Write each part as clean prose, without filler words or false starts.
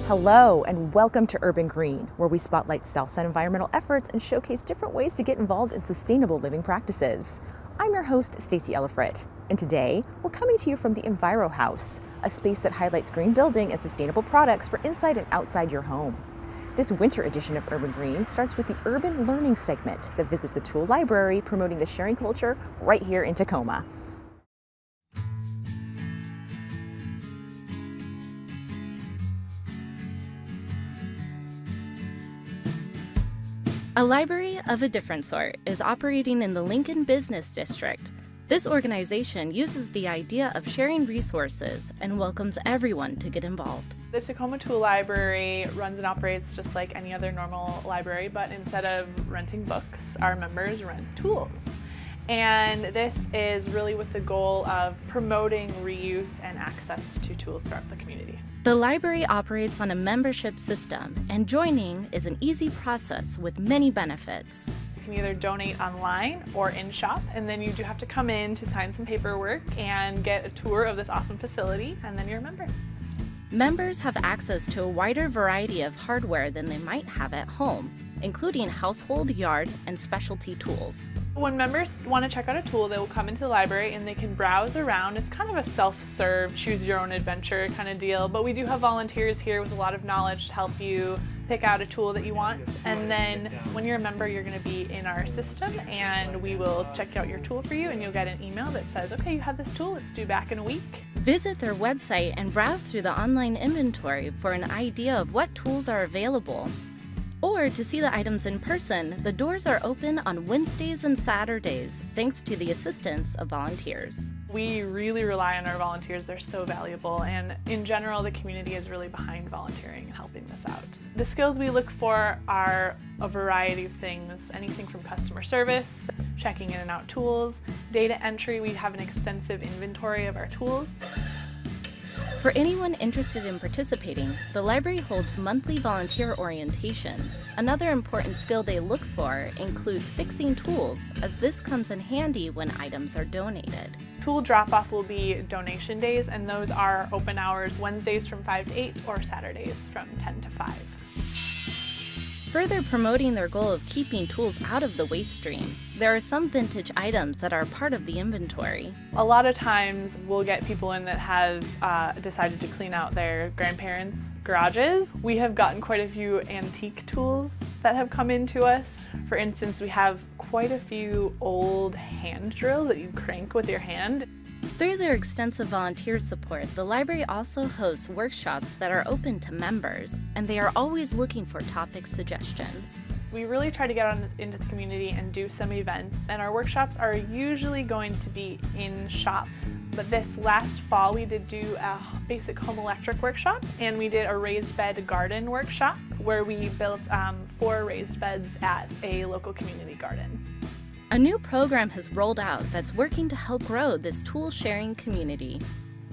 Hello and welcome to Urban Green, where we spotlight Southside environmental efforts and showcase different ways to get involved in sustainable living practices. I'm your host, Stacey Ellifrit, and today we're coming to you from the Enviro House, a space that highlights green building and sustainable products for inside and outside your home. This winter edition of Urban Green starts with the Urban Learning segment that visits a tool library promoting the sharing culture right here in Tacoma. A library of a different sort is operating in the Lincoln Business District. This organization uses the idea of sharing resources and welcomes everyone to get involved. The Tacoma Tool Library runs and operates just like any other normal library, but instead of renting books, our members rent tools. And this is really with the goal of promoting reuse and access to tools throughout the community. The library operates on a membership system, and joining is an easy process with many benefits. You can either donate online or in shop, and then you do have to come in to sign some paperwork and get a tour of this awesome facility, and then you're a member. Members have access to a wider variety of hardware than they might have at home, including household, yard, and specialty tools. When members want to check out a tool, they will come into the library and they can browse around. It's kind of a self-serve, choose your own adventure kind of deal, but we do have volunteers here with a lot of knowledge to help you pick out a tool that you want. And then when you're a member, you're going to be in our system and we will check out your tool for you, and you'll get an email that says, okay, you have this tool, it's due back in a week. Visit their website and browse through the online inventory for an idea of what tools are available. Or to see the items in person, the doors are open on Wednesdays and Saturdays, thanks to the assistance of volunteers. We really rely on our volunteers. They're so valuable, and in general, the community is really behind volunteering and helping this out. The skills we look for are a variety of things, anything from customer service, checking in and out tools, data entry. We have an extensive inventory of our tools. For anyone interested in participating, the library holds monthly volunteer orientations. Another important skill they look for includes fixing tools, as this comes in handy when items are donated. Tool drop-off will be donation days, and those are open hours Wednesdays from 5 to 8 or Saturdays from 10 to 5. Further promoting their goal of keeping tools out of the waste stream, there are some vintage items that are part of the inventory. A lot of times we'll get people in that have decided to clean out their grandparents' garages. We have gotten quite a few antique tools that have come into us. For instance, we have quite a few old hand drills that you crank with your hand. Through their extensive volunteer support, the library also hosts workshops that are open to members, and they are always looking for topic suggestions. We really try to get on into the community and do some events, and our workshops are usually going to be in shop. But this last fall we did do a basic home electric workshop, and we did a raised bed garden workshop where we built 4 raised beds at a local community garden. A new program has rolled out that's working to help grow this tool-sharing community.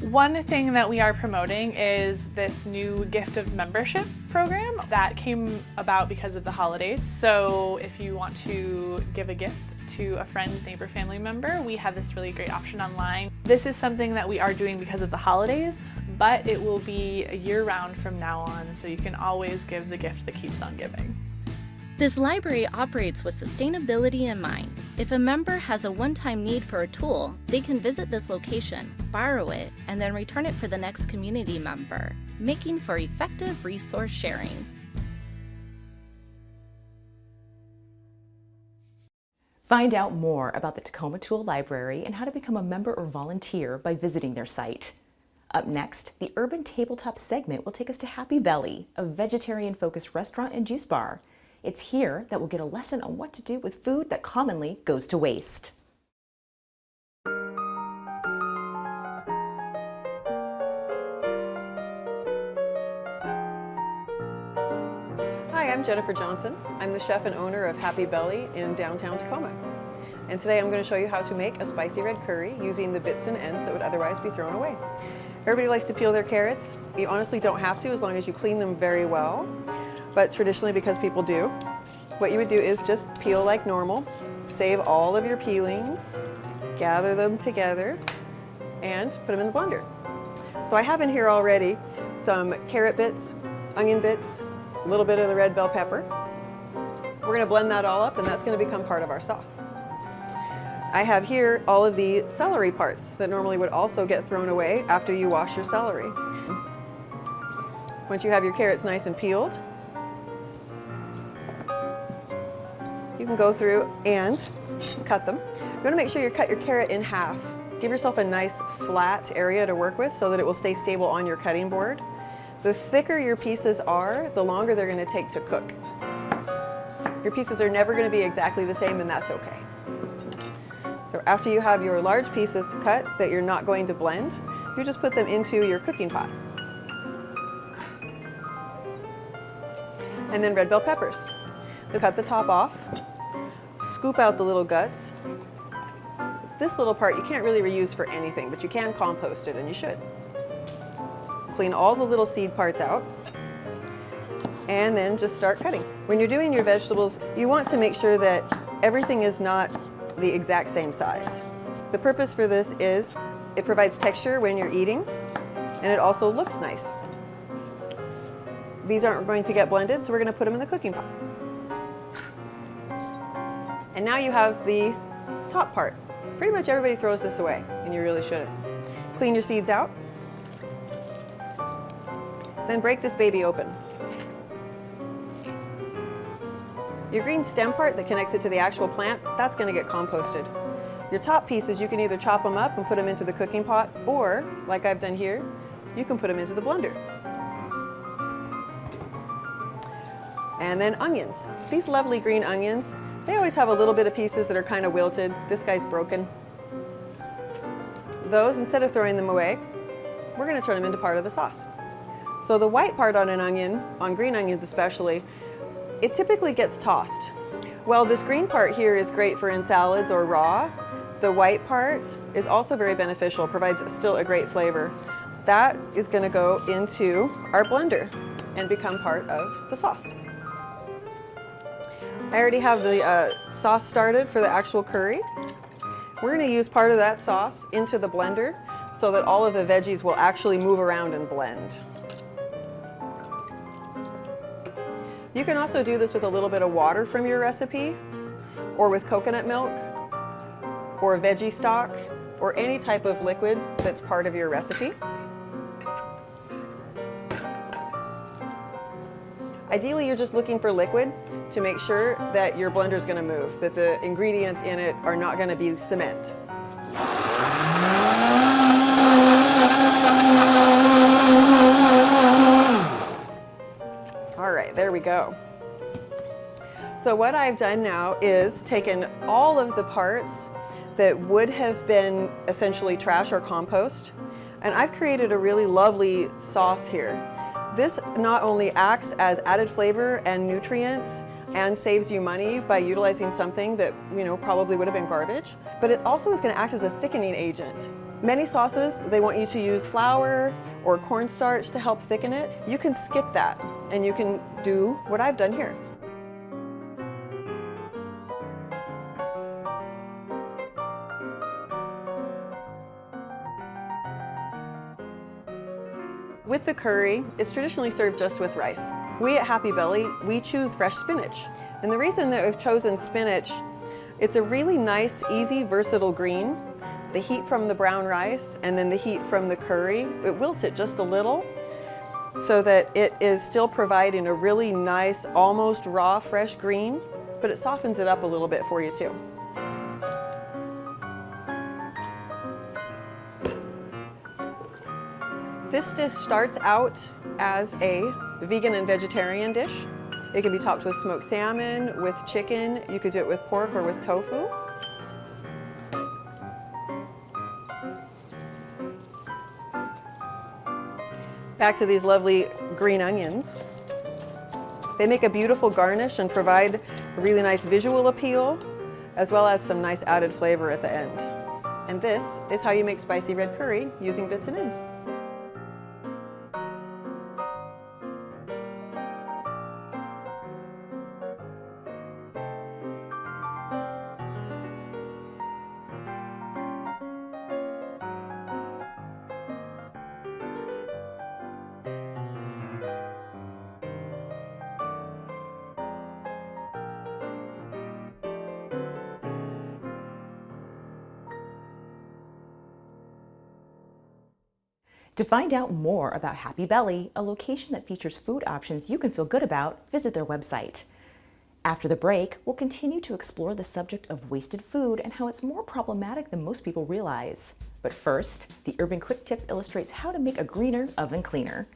One thing that we are promoting is this new gift of membership program that came about because of the holidays. So if you want to give a gift to a friend, neighbor, family member, we have this really great option online. This is something that we are doing because of the holidays, but it will be year-round from now on, so you can always give the gift that keeps on giving. This library operates with sustainability in mind. If a member has a one-time need for a tool, they can visit this location, borrow it, and then return it for the next community member, making for effective resource sharing. Find out more about the Tacoma Tool Library and how to become a member or volunteer by visiting their site. Up next, the Urban Tabletop segment will take us to Happy Belly, a vegetarian-focused restaurant and juice bar. It's here that we'll get a lesson on what to do with food that commonly goes to waste. Hi, I'm Jennifer Johnson. I'm the chef and owner of Happy Belly in downtown Tacoma. And today I'm going to show you how to make a spicy red curry using the bits and ends that would otherwise be thrown away. Everybody likes to peel their carrots. You honestly don't have to, as long as you clean them very well. But traditionally, because people do, what you would do is just peel like normal, save all of your peelings, gather them together, and put them in the blender. So I have in here already some carrot bits, onion bits, a little bit of the red bell pepper. We're going to blend that all up, and that's going to become part of our sauce. I have here all of the celery parts that normally would also get thrown away after you wash your celery. Once you have your carrots nice and peeled, you can go through and cut them. You want to make sure you cut your carrot in half. Give yourself a nice flat area to work with so that it will stay stable on your cutting board. The thicker your pieces are, the longer they're going to take to cook. Your pieces are never going to be exactly the same, and that's okay. So after you have your large pieces cut that you're not going to blend, you just put them into your cooking pot. And then red bell peppers. You cut the top off, scoop out the little guts. This little part you can't really reuse for anything, but you can compost it, and you should. Clean all the little seed parts out, and then just start cutting. When you're doing your vegetables, you want to make sure that everything is not the exact same size. The purpose for this is it provides texture when you're eating, and it also looks nice. These aren't going to get blended, so we're going to put them in the cooking pot. And now you have the top part. Pretty much everybody throws this away, and you really shouldn't. Clean your seeds out. Then break this baby open. Your green stem part that connects it to the actual plant, that's going to get composted. Your top pieces, you can either chop them up and put them into the cooking pot, or, like I've done here, you can put them into the blender. And then onions. These lovely green onions, they always have a little bit of pieces that are kind of wilted. This guy's broken. Those, instead of throwing them away, we're going to turn them into part of the sauce. So the white part on an onion, on green onions especially, it typically gets tossed. Well, this green part here is great for in salads or raw. The white part is also very beneficial, provides still a great flavor. That is going to go into our blender and become part of the sauce. I already have the sauce started for the actual curry. We're going to use part of that sauce into the blender so that all of the veggies will actually move around and blend. You can also do this with a little bit of water from your recipe, or with coconut milk, or veggie stock, or any type of liquid that's part of your recipe. Ideally, you're just looking for liquid to make sure that your blender is going to move, that the ingredients in it are not going to be cement. All right, there we go. So what I've done now is taken all of the parts that would have been essentially trash or compost, and I've created a really lovely sauce here. This not only acts as added flavor and nutrients and saves you money by utilizing something that, probably would have been garbage, but it also is going to act as a thickening agent. Many sauces, they want you to use flour or cornstarch to help thicken it. You can skip that, and you can do what I've done here. With the curry, it's traditionally served just with rice. We at Happy Belly, we choose fresh spinach. And the reason that we've chosen spinach, it's a really nice, easy, versatile green. The heat from the brown rice and then the heat from the curry, it wilts it just a little so that it is still providing a really nice, almost raw, fresh green, but it softens it up a little bit for you too. This dish starts out as a vegan and vegetarian dish. It can be topped with smoked salmon, with chicken. You could do it with pork or with tofu. Back to these lovely green onions. They make a beautiful garnish and provide a really nice visual appeal, as well as some nice added flavor at the end. And this is how you make spicy red curry using bits and ends. To find out more about Happy Belly, a location that features food options you can feel good about, visit their website. After the break, we'll continue to explore the subject of wasted food and how it's more problematic than most people realize. But first, the Urban Quick Tip illustrates how to make a greener oven cleaner.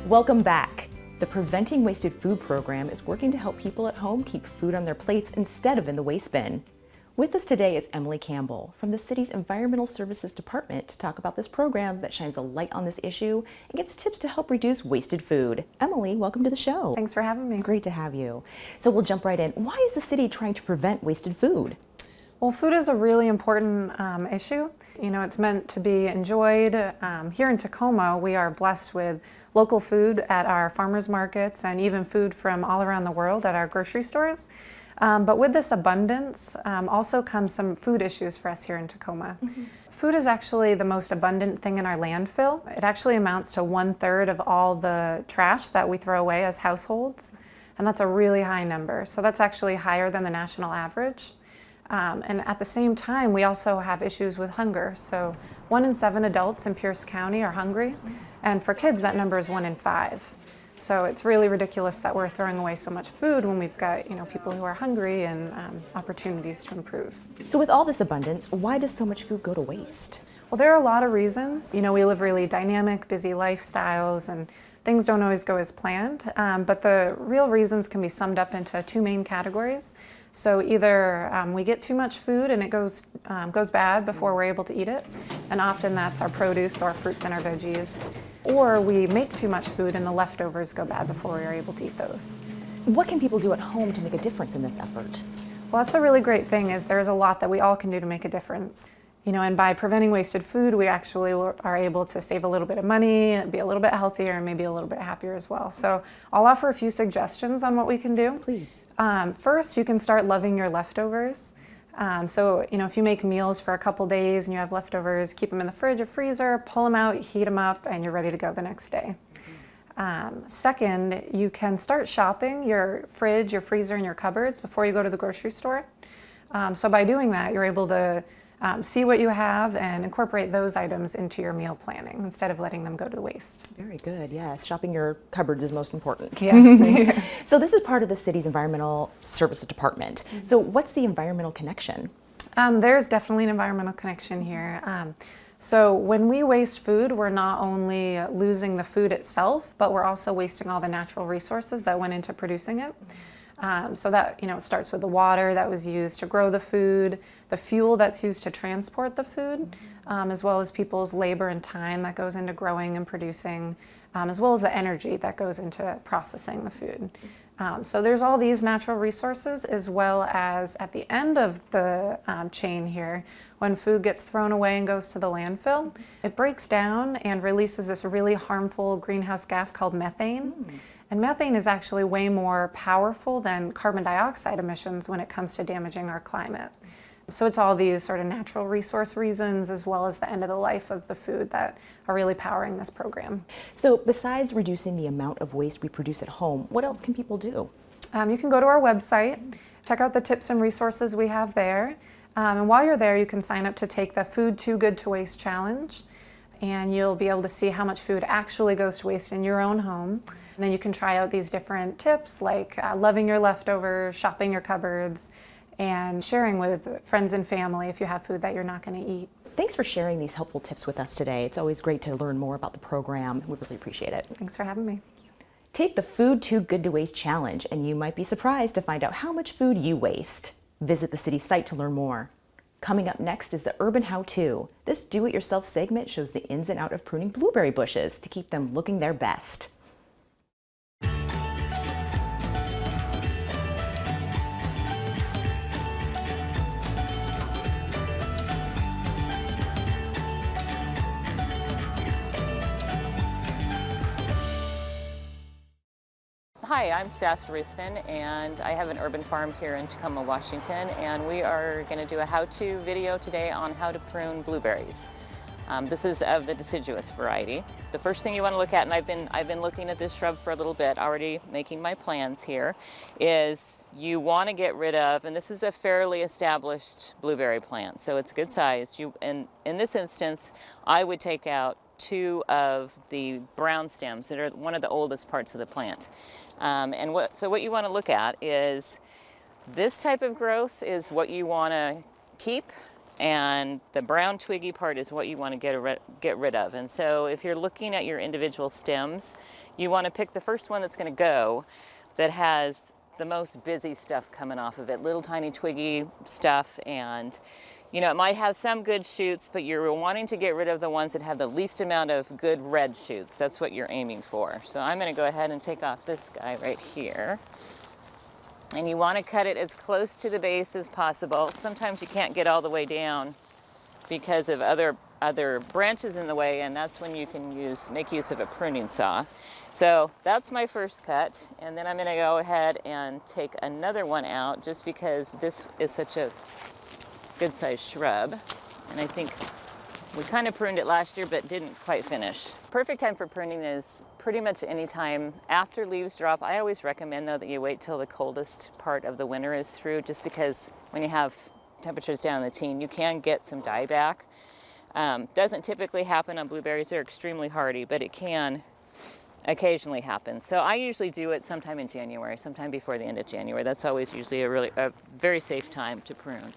Welcome back. The Preventing Wasted Food program is working to help people at home keep food on their plates instead of in the waste bin. With us today is Emily Campbell from the city's Environmental Services Department to talk about this program that shines a light on this issue and gives tips to help reduce wasted food. Emily, welcome to the show. Thanks for having me. Great to have you. So we'll jump right in. Why is the city trying to prevent wasted food? Well, food is a really important issue. You know, it's meant to be enjoyed. Here in Tacoma, we are blessed with local food at our farmers markets and even food from all around the world at our grocery stores. But with this abundance also comes some food issues for us here in Tacoma. Mm-hmm. Food is actually the most abundant thing in our landfill. It actually amounts to 1/3 of all the trash that we throw away as households. And that's a really high number. So that's actually higher than the national average. And at the same time, we also have issues with hunger. So 1 in 7 adults in Pierce County are hungry. And for kids, that number is 1 in 5. So it's really ridiculous that we're throwing away so much food when we've got, people who are hungry and opportunities to improve. So with all this abundance, why does so much food go to waste? Well, there are a lot of reasons. We live really dynamic, busy lifestyles, and things don't always go as planned. But the real reasons can be summed up into 2 main categories. So either we get too much food and it goes bad before we're able to eat it, and often that's our produce or our fruits and our veggies. Or we make too much food and the leftovers go bad before we are able to eat those. What can people do at home to make a difference in this effort? Well, that's a really great thing, is there's a lot that we all can do to make a difference. And by preventing wasted food, we actually are able to save a little bit of money, be a little bit healthier, and maybe a little bit happier as well. So I'll offer a few suggestions on what we can do. Please. First, you can start loving your leftovers. So if you make meals for a couple days and you have leftovers, keep them in the fridge or freezer, pull them out, heat them up, and you're ready to go the next day. Second, you can start shopping your fridge, your freezer, and your cupboards before you go to the grocery store. So by doing that, you're able to see what you have and incorporate those items into your meal planning instead of letting them go to waste. Very good, yes. Shopping your cupboards is most important. Yes. So this is part of the city's Environmental Services Department. Mm-hmm. So what's the environmental connection? There's definitely an environmental connection here. So when we waste food, we're not only losing the food itself, but we're also wasting all the natural resources that went into producing it. So that, it starts with the water that was used to grow the food, the fuel that's used to transport the food, as well as people's labor and time that goes into growing and producing, as well as the energy that goes into processing the food. So there's all these natural resources, as well as at the end of the chain here, when food gets thrown away and goes to the landfill, it breaks down and releases this really harmful greenhouse gas called methane. And methane is actually way more powerful than carbon dioxide emissions when it comes to damaging our climate. So it's all these sort of natural resource reasons, as well as the end of the life of the food, that are really powering this program. So besides reducing the amount of waste we produce at home, what else can people do? You can go to our website, check out the tips and resources we have there. And while you're there, you can sign up to take the Food Too Good to Waste Challenge. And you'll be able to see how much food actually goes to waste in your own home. And then you can try out these different tips like loving your leftovers, shopping your cupboards, and sharing with friends and family if you have food that you're not going to eat. Thanks for sharing these helpful tips with us today. It's always great to learn more about the program. We really appreciate it. Thanks for having me. Take the Food Too Good to Waste challenge, and you might be surprised to find out how much food you waste. Visit the city site to learn more. Coming up next is the Urban How-To. This do-it-yourself segment shows the ins and outs of pruning blueberry bushes to keep them looking their best. Hi, I'm Sass Ruthven, and I have an urban farm here in Tacoma, Washington, and we are going to do a how-to video today on how to prune blueberries. This is of the deciduous variety. The first thing you want to look at, and I've been looking at this shrub for a little bit, already making my plans here, is you want to get rid of, and this is a fairly established blueberry plant, so it's good size. In this instance, I would take out 2 of the brown stems that are one of the oldest parts of the plant. So what you want to look at is this type of growth is what you want to keep, and the brown twiggy part is what you want to get rid of. And so if you're looking at your individual stems, you want to pick the first one that's going to go that has the most busy stuff coming off of it, little tiny twiggy stuff, and you know, it might have some good shoots, but you're wanting to get rid of the ones that have the least amount of good red shoots. That's what you're aiming for. So I'm going to go ahead and take off this guy right here. And you want to cut it as close to the base as possible. Sometimes you can't get all the way down because of other branches in the way, and that's when you can make use of a pruning saw. So that's my first cut, and then I'm going to go ahead and take another one out just because this is such a good-sized shrub, and I think we kind of pruned it last year but didn't quite finish. Perfect time for pruning is pretty much any time after leaves drop. I always recommend though that you wait till the coldest part of the winter is through, just because when you have temperatures down in the teen, you can get some dieback. Doesn't typically happen on blueberries. They're extremely hardy, but it can occasionally happen. So I usually do it sometime in January, sometime before the end of January. That's always usually a very safe time to prune.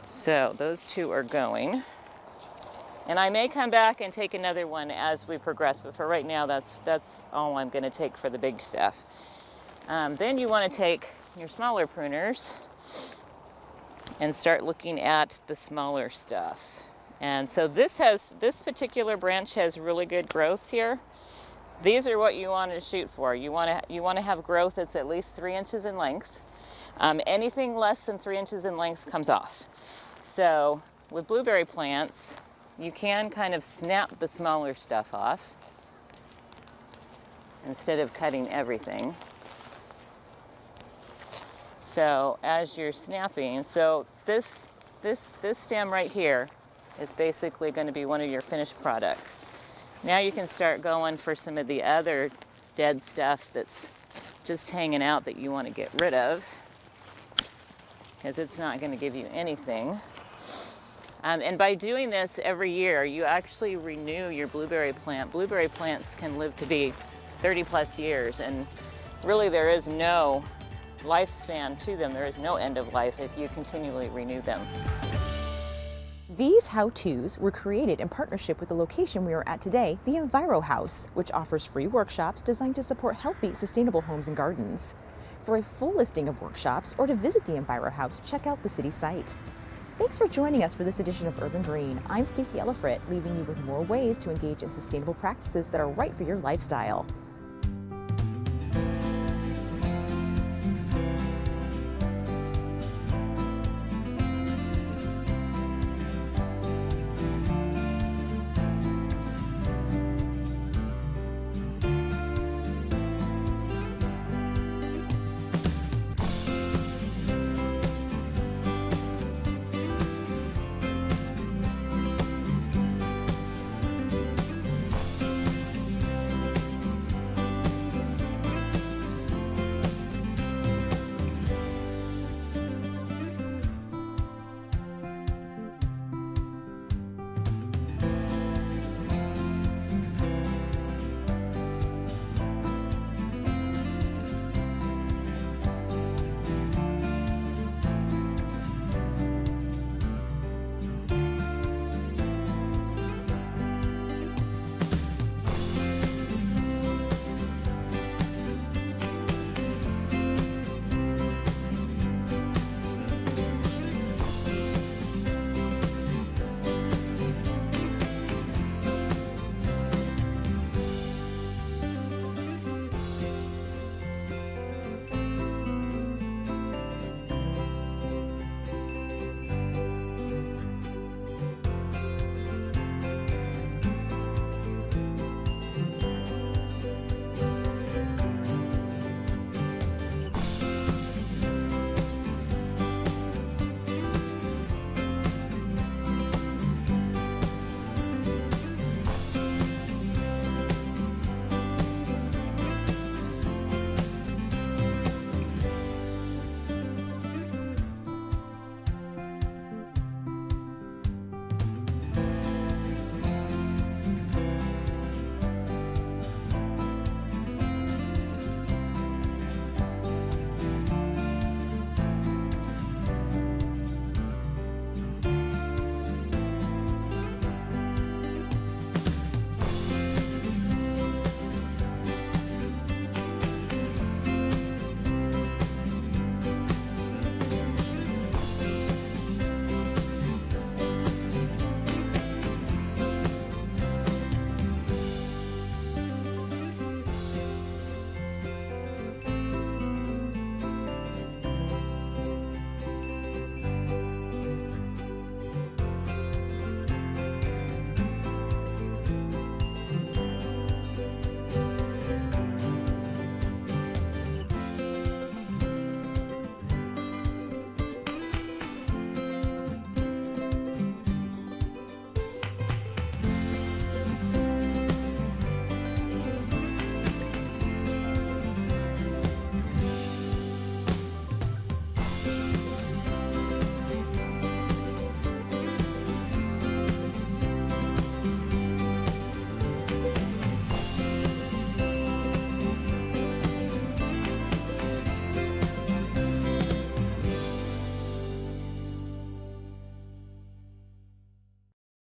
So those 2 are going, and I may come back and take another one as we progress, but for right now that's all I'm going to take for the big stuff. Then you want to take your smaller pruners and start looking at the smaller stuff. And so this particular branch has really good growth here. These are what you want to shoot for. You want to have growth that's at least 3 inches in length. Anything less than 3 inches in length comes off. So with blueberry plants, you can kind of snap the smaller stuff off instead of cutting everything. So as you're snapping, so this stem right here is basically going to be one of your finished products. Now you can start going for some of the other dead stuff that's just hanging out that you want to get rid of, because it's not going to give you anything. And by doing this every year, you actually renew your blueberry plant. Blueberry plants can live to be 30 plus years, and really there is no lifespan to them. There is no end of life if you continually renew them. These how-tos were created in partnership with the location we are at today, the Enviro House, which offers free workshops designed to support healthy, sustainable homes and gardens. For a full listing of workshops or to visit the Enviro House, check out the city site. Thanks for joining us for this edition of Urban Green. I'm Stacey Ellifrit, leaving you with more ways to engage in sustainable practices that are right for your lifestyle.